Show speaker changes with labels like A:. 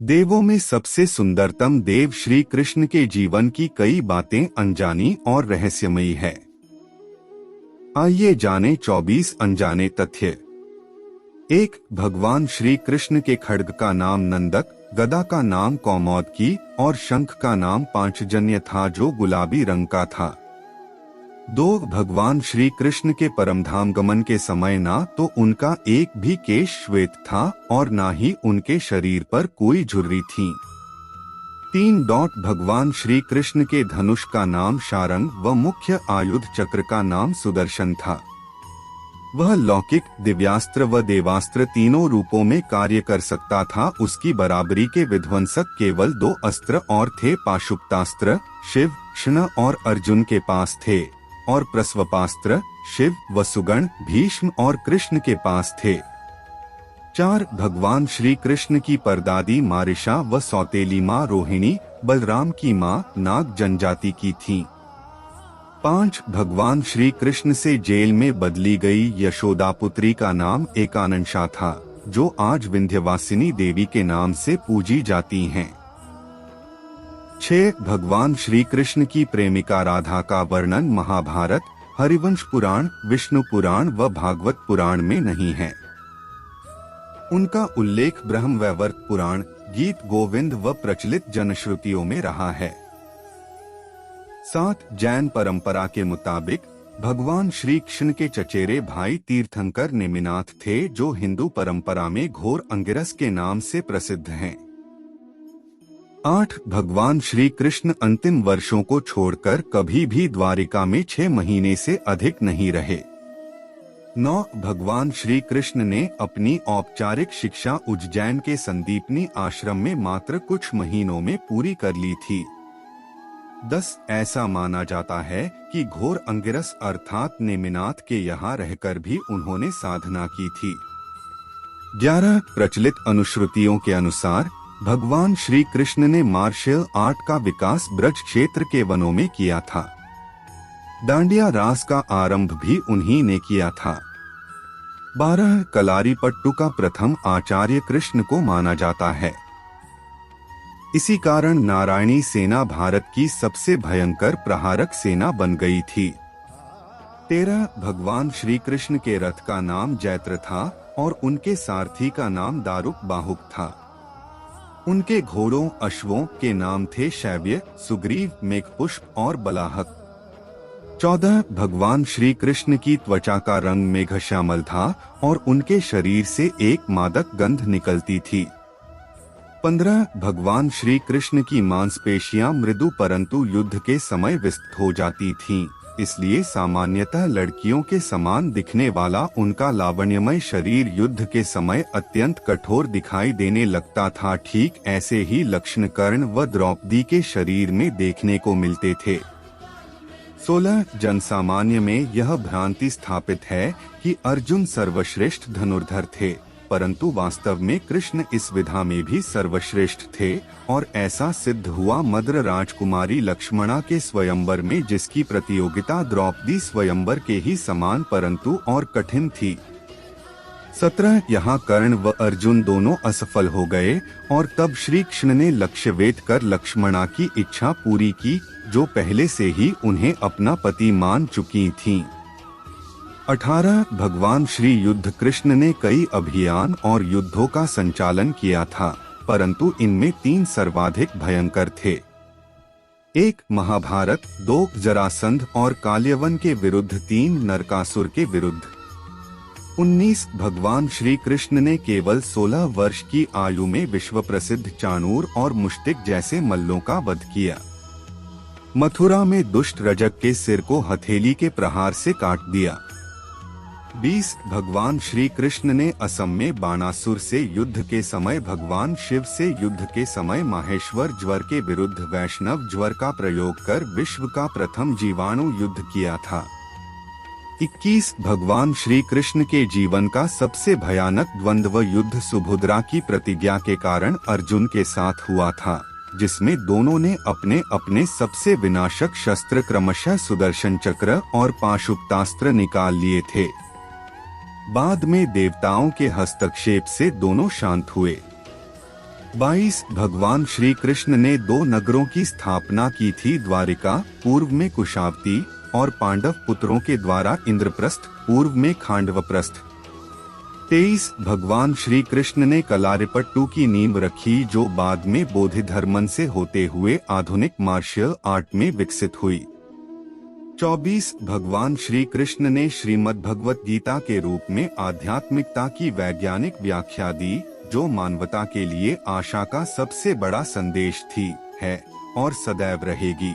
A: देवों में सबसे सुंदरतम देव श्री कृष्ण के जीवन की कई बातें अनजानी और रहस्यमयी है। आइए जाने 24 अनजाने तथ्य। 1. भगवान श्री कृष्ण के खड्ग का नाम नंदक, गदा का नाम कौमोदकी और शंख का नाम पांचजन्य था जो गुलाबी रंग का था। 2. भगवान श्री कृष्ण के परमधाम गमन के समय ना तो उनका एक भी केश श्वेत था और ना ही उनके शरीर पर कोई झुर्री थी। 3. भगवान श्री कृष्ण के धनुष का नाम शारंग व मुख्य आयुध चक्र का नाम सुदर्शन था। वह लौकिक, दिव्यास्त्र व देवास्त्र तीनों रूपों में कार्य कर सकता था। उसकी बराबरी के विध्वंसक केवल 2 अस्त्र और थे। पाशुपतास्त्र शिव, कृष्ण और अर्जुन के पास थे और प्रस्वपास्त्र शिव, वसुगण, भीष्म और कृष्ण के पास थे। 4. भगवान श्री कृष्ण की परदादी मारिशा व सौतेली माँ रोहिणी बलराम की माँ नाग जनजाति की थीं। 5. भगवान श्री कृष्ण से जेल में बदली गई यशोदा पुत्री का नाम एकानंशा था, जो आज विंध्यवासिनी देवी के नाम से पूजी जाती हैं। 6. भगवान श्री कृष्ण की प्रेमिका राधा का वर्णन महाभारत, हरिवंश पुराण, विष्णु पुराण व भागवत पुराण में नहीं है। उनका उल्लेख ब्रह्मवैवर्त पुराण, गीत गोविंद व प्रचलित जनश्रुतियों में रहा है। 7. जैन परंपरा के मुताबिक भगवान श्री कृष्ण के चचेरे भाई तीर्थंकर नेमिनाथ थे, जो हिंदू परंपरा में घोर अंगिरस के नाम से प्रसिद्ध हैं। 8. भगवान श्री कृष्ण अंतिम वर्षों को छोड़कर कभी भी द्वारिका में 6 महीने से अधिक नहीं रहे। 9. भगवान श्री कृष्ण ने अपनी औपचारिक शिक्षा उज्जैन के संदीपनी आश्रम में मात्र कुछ महीनों में पूरी कर ली थी। 10. ऐसा माना जाता है कि घोर अंगिरस अर्थात नेमिनाथ के यहाँ रहकर भी उन्होंने साधना की थी। 11. प्रचलित अनुश्रुतियों के अनुसार भगवान श्री कृष्ण ने मार्शल आर्ट का विकास ब्रज क्षेत्र के वनों में किया था। डांडिया रास का आरंभ भी उन्हीं ने किया था। 12. कलारीपट्टू का प्रथम आचार्य कृष्ण को माना जाता है। इसी कारण नारायणी सेना भारत की सबसे भयंकर प्रहारक सेना बन गई थी। 13. भगवान श्री कृष्ण के रथ का नाम जैत्र था और उनके सारथी का नाम दारुक बाहुक था। उनके घोड़ों अश्वों के नाम थे शैव्य, सुग्रीव, मेघपुष्प और बलाहक। 14. भगवान श्री कृष्ण की त्वचा का रंग मेघश्यामल था और उनके शरीर से एक मादक गंध निकलती थी। 15. भगवान श्री कृष्ण की मांसपेशियां मृदु परंतु युद्ध के समय विस्तृत हो जाती थीं, इसलिए सामान्यतः लड़कियों के समान दिखने वाला उनका लावण्यमय शरीर युद्ध के समय अत्यंत कठोर दिखाई देने लगता था। ठीक ऐसे ही लक्षण कर्ण व द्रौपदी के शरीर में देखने को मिलते थे। 16. जनसामान्य में यह भ्रांति स्थापित है कि अर्जुन सर्वश्रेष्ठ धनुर्धर थे, परंतु वास्तव में कृष्ण इस विधा में भी सर्वश्रेष्ठ थे और ऐसा सिद्ध हुआ मद्र राजकुमारी लक्ष्मणा के स्वयंवर में, जिसकी प्रतियोगिता द्रौपदी स्वयंवर के ही समान परंतु और कठिन थी। 17. यहाँ कर्ण व अर्जुन दोनों असफल हो गए और तब श्री कृष्ण ने लक्ष्य वेध कर लक्ष्मणा की इच्छा पूरी की, जो पहले से ही उन्हें अपना पति मान चुकी थीं। 18. भगवान श्री युद्ध कृष्ण ने कई अभियान और युद्धों का संचालन किया था, परंतु इनमें 3 सर्वाधिक भयंकर थे। 1. महाभारत, 2. जरासंध और काल्यवन के विरुद्ध, 3. नरकासुर के विरुद्ध। 19. भगवान श्री कृष्ण ने केवल 16 वर्ष की आयु में विश्व प्रसिद्ध चाणूर और मुष्टिक जैसे मल्लों का वध किया। मथुरा में दुष्ट रजक के सिर को हथेली के प्रहार से काट दिया। 20. भगवान श्री कृष्ण ने असम में बाणासुर से युद्ध के समय भगवान शिव से युद्ध के समय माहेश्वर ज्वर के विरुद्ध वैष्णव ज्वर का प्रयोग कर विश्व का प्रथम जीवाणु युद्ध किया था। 21. भगवान श्री कृष्ण के जीवन का सबसे भयानक द्वंद्व युद्ध सुभद्रा की प्रतिज्ञा के कारण अर्जुन के साथ हुआ था, जिसमें दोनों ने अपने अपने सबसे विनाशक शस्त्र क्रमशः सुदर्शन चक्र और पाशुपतास्त्र निकाल लिए थे। बाद में देवताओं के हस्तक्षेप से दोनों शांत हुए। 22 भगवान श्री कृष्ण ने 2 नगरों की स्थापना की थी, द्वारिका पूर्व में कुशावती और पांडव पुत्रों के द्वारा इंद्रप्रस्थ पूर्व में खांडवप्रस्थ। 23 भगवान श्री कृष्ण ने कलारिपट्टू की नींव रखी, जो बाद में बोधिधर्मन से होते हुए आधुनिक मार्शल आर्ट में विकसित हुई। 24 भगवान श्री कृष्ण ने श्रीमद् भगवत गीता के रूप में आध्यात्मिकता की वैज्ञानिक व्याख्या दी, जो मानवता के लिए आशा का सबसे बड़ा संदेश थी, है और सदैव रहेगी।